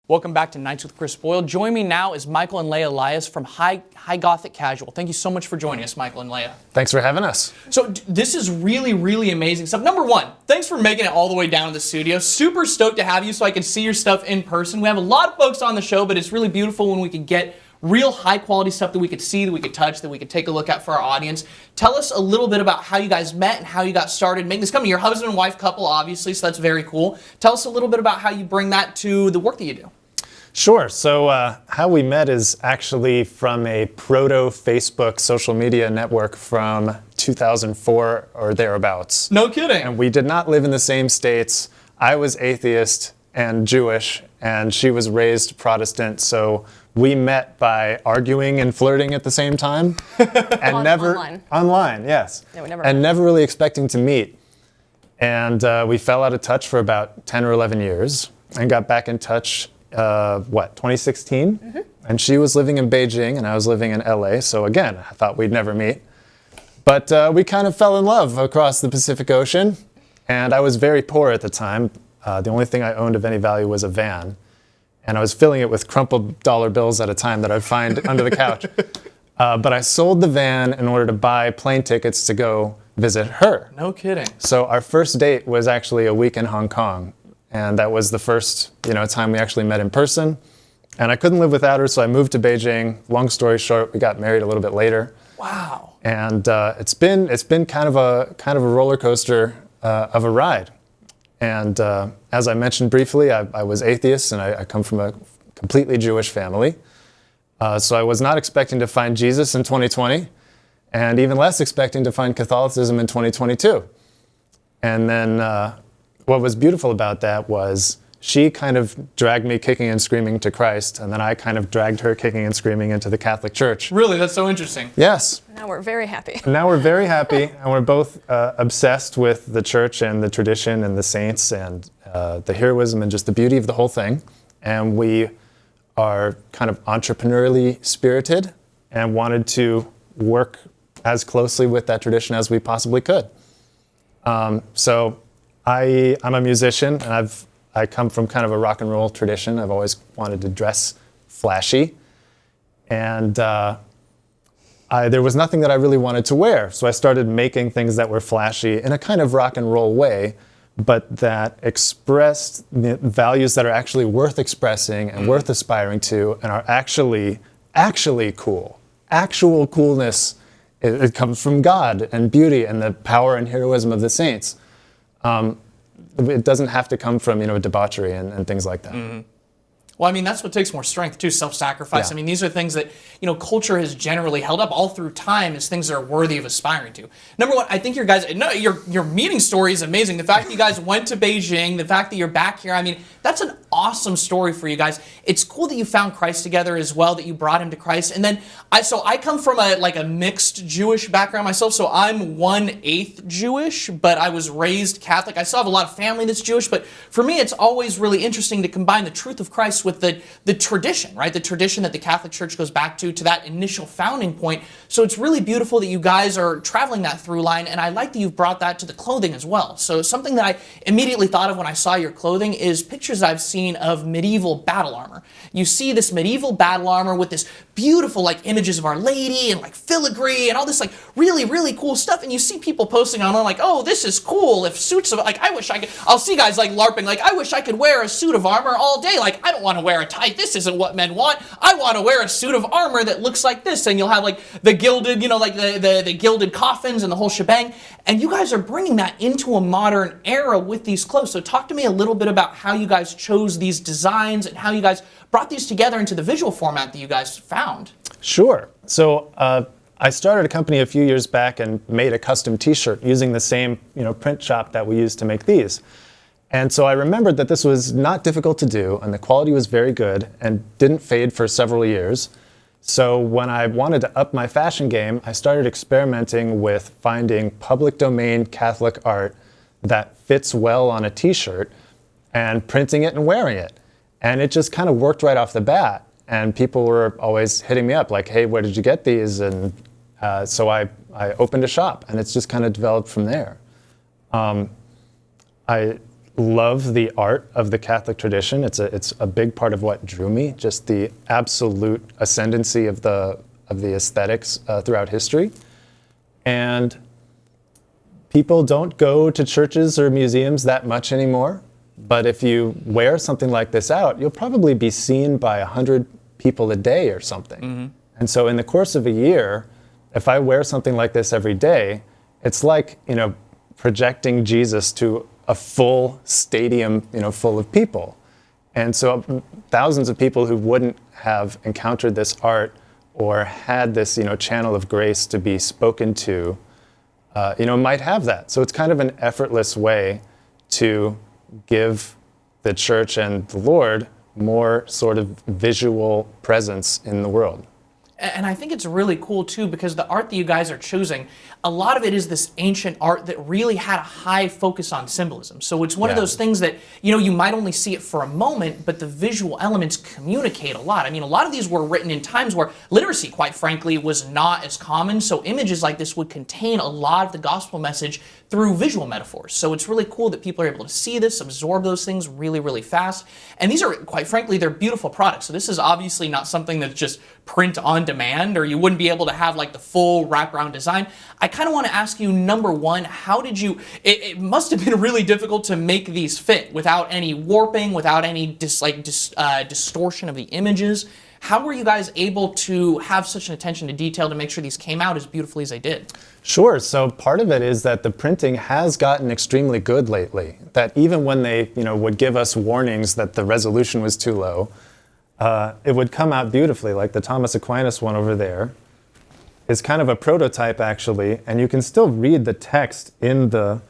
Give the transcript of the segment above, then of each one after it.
Welcome back to Nights with Chris Boyle. Join me now is Michael and Leah Elias from High Gothic Casual. Thank you so much for joining us, Michael and Leah. Thanks for having us. So this is really, really amazing stuff. Number one, thanks for making it all the way down to the studio. Super stoked to have you so I can see your stuff in person. We have a lot of folks on the show, but it's really beautiful when we can get real high quality stuff that we could see, that we could touch, that we could take a look at for our audience. Tell us a little bit about how you guys met and how you got started making this company. You're a husband and wife couple, obviously, so that's very cool. Tell us a little bit about how you bring that to the work that you do. Sure. So how we met is actually from a proto-Facebook social media network from 2004 or thereabouts. No kidding. And we did not live in the same states. I was atheist and Jewish, and she was raised Protestant. So we met by arguing and flirting at the same time. And online, yes. Yeah, we never and never really expecting to meet. And we fell out of touch for about 10 or 11 years and got back in touch 2016? Mm-hmm. And she was living in Beijing and I was living in LA. So again, I thought we'd never meet. But we kind of fell in love across the Pacific Ocean. And I was very poor at the time. The only thing I owned of any value was a van. And I was filling it with crumpled dollar bills at a time that I'd find under the couch. But I sold the van in order to buy plane tickets to go visit her. No kidding. So our first date was actually a week in Hong Kong. And that was the first, time we actually met in person. And I couldn't live without her, so I moved to Beijing. Long story short, we got married a little bit later. Wow. And it's been kind of a roller coaster of a ride. And as I mentioned briefly, I was atheist, and I come from a completely Jewish family. So I was not expecting to find Jesus in 2020, and even less expecting to find Catholicism in 2022. And then what was beautiful about that was she kind of dragged me kicking and screaming to Christ, and then I kind of dragged her kicking and screaming into the Catholic Church. Really? That's so interesting. Yes. Now we're very happy. Now we're very happy, and we're both obsessed with the church and the tradition and the saints and the heroism and just the beauty of the whole thing. And we are kind of entrepreneurially spirited and wanted to work as closely with that tradition as we possibly could. So I'm a musician, and I come from kind of a rock and roll tradition. I've always wanted to dress flashy, and there was nothing that I really wanted to wear. So I started making things that were flashy in a kind of rock and roll way, but that expressed the values that are actually worth expressing and worth aspiring to, and are actually cool. Actual coolness, it comes from God and beauty and the power and heroism of the saints. It doesn't have to come from, debauchery and things like that. Mm-hmm. Well, I mean, that's what takes more strength, too, self-sacrifice. Yeah. I mean, these are things that, culture has generally held up all through time as things that are worthy of aspiring to. Number one, I think your meeting story is amazing. The fact that you guys went to Beijing, the fact that you're back here, I mean, that's an awesome story for you guys. It's cool that you found Christ together as well, that you brought him to Christ. And then, I come from a mixed Jewish background myself, so I'm 1/8 Jewish, but I was raised Catholic. I still have a lot of family that's Jewish, but for me, it's always really interesting to combine the truth of Christ with the tradition, right? The tradition that the Catholic Church goes back to that initial founding point. So it's really beautiful that you guys are traveling that through line, and I like that you've brought that to the clothing as well. So something that I immediately thought of when I saw your clothing is pictures I've seen of medieval battle armor. You see this medieval battle armor with this beautiful images of Our Lady and filigree and all this really, really cool stuff, and you see people posting online oh, this is cool. If suits of I wish I could. I'll see guys LARPing I wish I could wear a suit of armor all day. I don't want to wear a tie. This isn't what men want. I want to wear a suit of armor that looks like this, and you'll have the gilded, the gilded coffins and the whole shebang. And you guys are bringing that into a modern era with these clothes. So talk to me a little bit about how you guys chose these designs and how you guys brought these together into the visual format that you guys found. Sure. So I started a company a few years back and made a custom T-shirt using the same print shop that we used to make these. And so I remembered that this was not difficult to do, and the quality was very good and didn't fade for several years. So when I wanted to up my fashion game, I started experimenting with finding public domain Catholic art that fits well on a T-shirt and printing it and wearing it. And it just kind of worked right off the bat. And people were always hitting me up hey, where did you get these? And so I opened a shop, and it's just kind of developed from there. love the art of the Catholic tradition. It's a big part of what drew me, just the absolute ascendancy of the aesthetics throughout history. And people don't go to churches or museums that much anymore. But if you wear something like this out, you'll probably be seen by 100 people a day or something. Mm-hmm. And so in the course of a year, if I wear something like this every day, it's like, projecting Jesus to a full stadium, full of people. And so thousands of people who wouldn't have encountered this art or had this, channel of grace to be spoken to, might have that. So it's kind of an effortless way to give the church and the Lord more sort of visual presence in the world. And I think it's really cool too, because the art that you guys are choosing, a lot of it is this ancient art that really had a high focus on symbolism. So it's one of those things that, you might only see it for a moment, but the visual elements communicate a lot. I mean, a lot of these were written in times where literacy, quite frankly, was not as common. So images like this would contain a lot of the gospel message through visual metaphors. So it's really cool that people are able to see this, absorb those things really, really fast. And these are, quite frankly, they're beautiful products. So this is obviously not something that's just print on demand, or you wouldn't be able to have like the full wraparound design. I kind of want to ask you, number one, how did you, it must have been really difficult to make these fit without any warping, without any distortion of the images. How were you guys able to have such an attention to detail to make sure these came out as beautifully as they did? Sure. So part of it is that the printing has gotten extremely good lately. That even when they, would give us warnings that the resolution was too low, it would come out beautifully. Like the Thomas Aquinas one over there is kind of a prototype, actually, and you can still read the text in the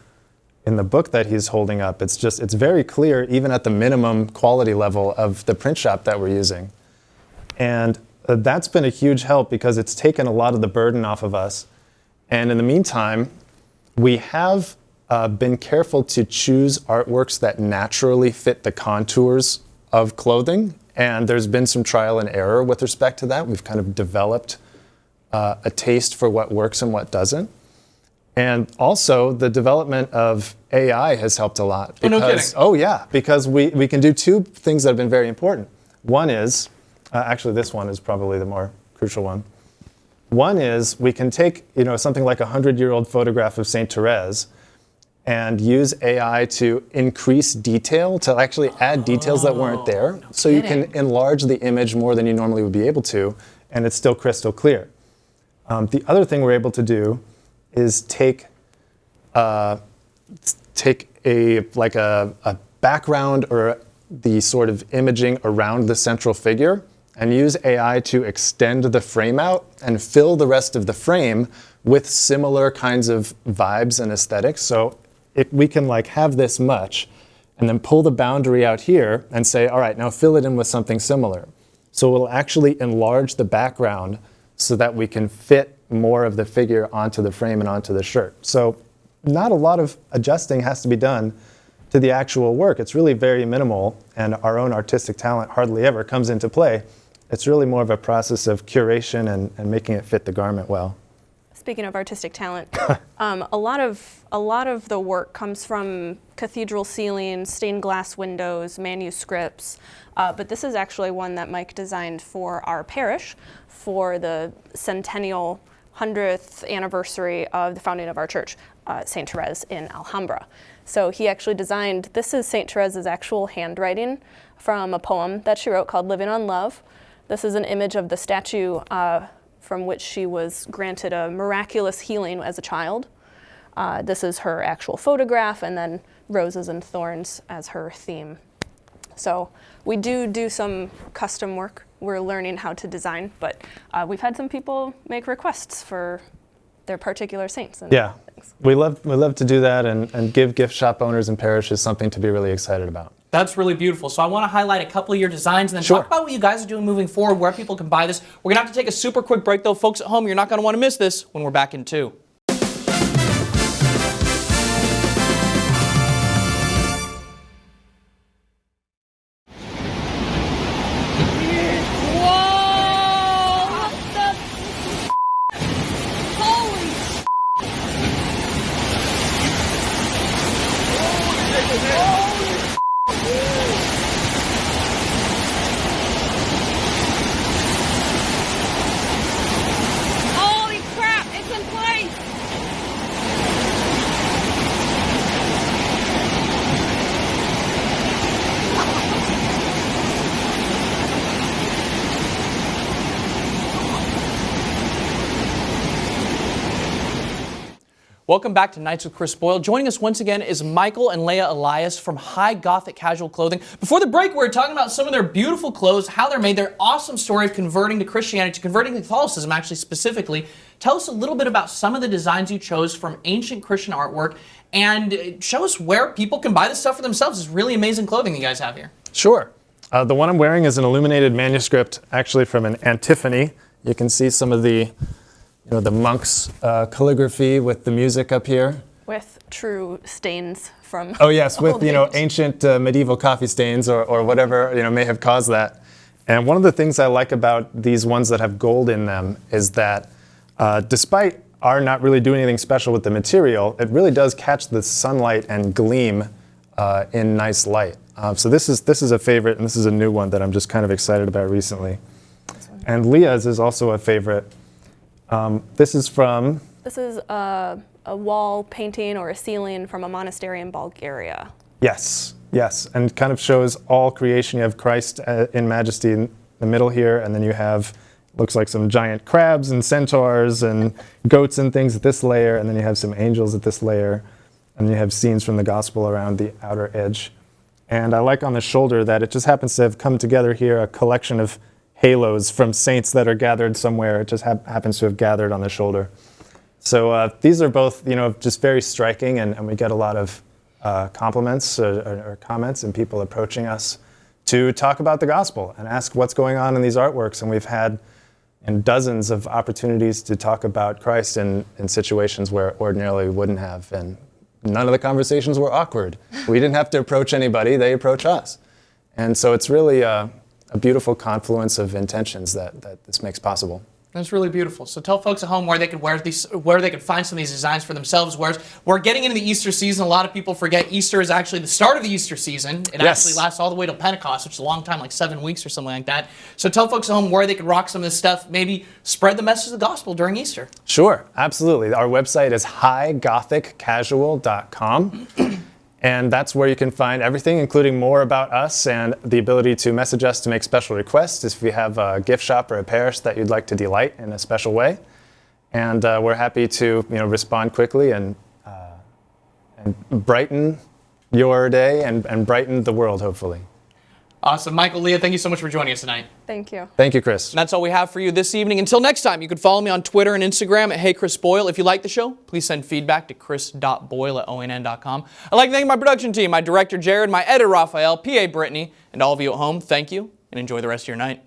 book that he's holding up. It's very clear, even at the minimum quality level of the print shop that we're using. And that's been a huge help because it's taken a lot of the burden off of us. And in the meantime, we have been careful to choose artworks that naturally fit the contours of clothing. And there's been some trial and error with respect to that. We've kind of developed a taste for what works and what doesn't. And also, the development of AI has helped a lot. Because, no kidding. Oh, yeah, because we can do two things that have been very important. One is, actually this one is probably the more crucial one. One is we can take, something like a 100-year-old photograph of Saint Therese and use AI to increase detail, to actually add details that weren't there. No so kidding. You can enlarge the image more than you normally would be able to, and it's still crystal clear. The other thing we're able to do is take a background or the sort of imaging around the central figure and use AI to extend the frame out and fill the rest of the frame with similar kinds of vibes and aesthetics. So we can have this much and then pull the boundary out here and say, all right, now fill it in with something similar. So we'll actually enlarge the background so that we can fit more of the figure onto the frame and onto the shirt. So not a lot of adjusting has to be done to the actual work. It's really very minimal, and our own artistic talent hardly ever comes into play. It's really more of a process of curation and making it fit the garment well. Speaking of artistic talent, a lot of the work comes from cathedral ceilings, stained glass windows, manuscripts, but this is actually one that Mike designed for our parish for the centennial 100th anniversary of the founding of our church, St. Therese in Alhambra. So he actually designed, this is St. Therese's actual handwriting from a poem that she wrote called Living on Love. This is an image of the statue from which she was granted a miraculous healing as a child. This is her actual photograph, and then roses and thorns as her theme. So we do some custom work. We're learning how to design, but we've had some people make requests for their particular saints. And yeah, things. we love to do that and give gift shop owners and parishes something to be really excited about. That's really beautiful. So I want to highlight a couple of your designs and then Sure. talk about what you guys are doing moving forward, where people can buy this. We're going to have to take a super quick break, though. Folks at home, you're not going to want to miss this when we're back in 2. Oh, Welcome back to Nights with Chris Boyle. Joining us once again is Michael and Leah Elias from High Gothic Casual Clothing. Before the break, we were talking about some of their beautiful clothes, how they're made, their awesome story of converting to Christianity, to converting to Catholicism, actually, specifically. Tell us a little bit about some of the designs you chose from ancient Christian artwork, and show us where people can buy this stuff for themselves. It's really amazing clothing you guys have here. Sure. The one I'm wearing is an illuminated manuscript, actually from an antiphony. You can see some of the the monks' calligraphy with the music up here. With true stains from Oh yes, with old age. ancient medieval coffee stains or whatever may have caused that. And one of the things I like about these ones that have gold in them is that despite our not really doing anything special with the material, it really does catch the sunlight and gleam in nice light. So this is a favorite, and this is a new one that I'm just kind of excited about recently. And Leah's is also a favorite. This is a wall painting or a ceiling from a monastery in Bulgaria. Yes, and kind of shows all creation. You have Christ in majesty in the middle here, and then you have, looks like some giant crabs and centaurs and goats and things at this layer, and then you have some angels at this layer, and you have scenes from the gospel around the outer edge. And I like on the shoulder that it just happens to have come together here, a collection of halos from saints that are gathered somewhere. It just happens to have gathered on the shoulder. So these are both, just very striking, and we get a lot of compliments or comments and people approaching us to talk about the gospel and ask what's going on in these artworks. And we've had dozens of opportunities to talk about Christ in situations where ordinarily we wouldn't have. And none of the conversations were awkward. We didn't have to approach anybody, they approach us. And so it's really a beautiful confluence of intentions that this makes possible. That's really beautiful. So tell folks at home where they could where they could find some of these designs for themselves. Whereas we're getting into the Easter season, a lot of people forget Easter is actually the start of the Easter season. It actually lasts all the way till Pentecost, which is a long time, like 7 weeks or something like that. So tell folks at home where they could rock some of this stuff, maybe spread the message of the gospel during Easter. Sure, absolutely. Our website is highgothiccasual.com. And that's where you can find everything, including more about us and the ability to message us to make special requests if you have a gift shop or a parish that you'd like to delight in a special way. And we're happy to respond quickly and brighten your day and brighten the world, hopefully. Awesome. Michael, Leah, thank you so much for joining us tonight. Thank you. Thank you, Chris. And that's all we have for you this evening. Until next time, you can follow me on Twitter and Instagram at HeyChrisBoyle. If you like the show, please send feedback to chris.boyle@onn.com. I'd like to thank my production team, my director, Jared, my editor, Raphael, PA, Brittany, and all of you at home. Thank you, and enjoy the rest of your night.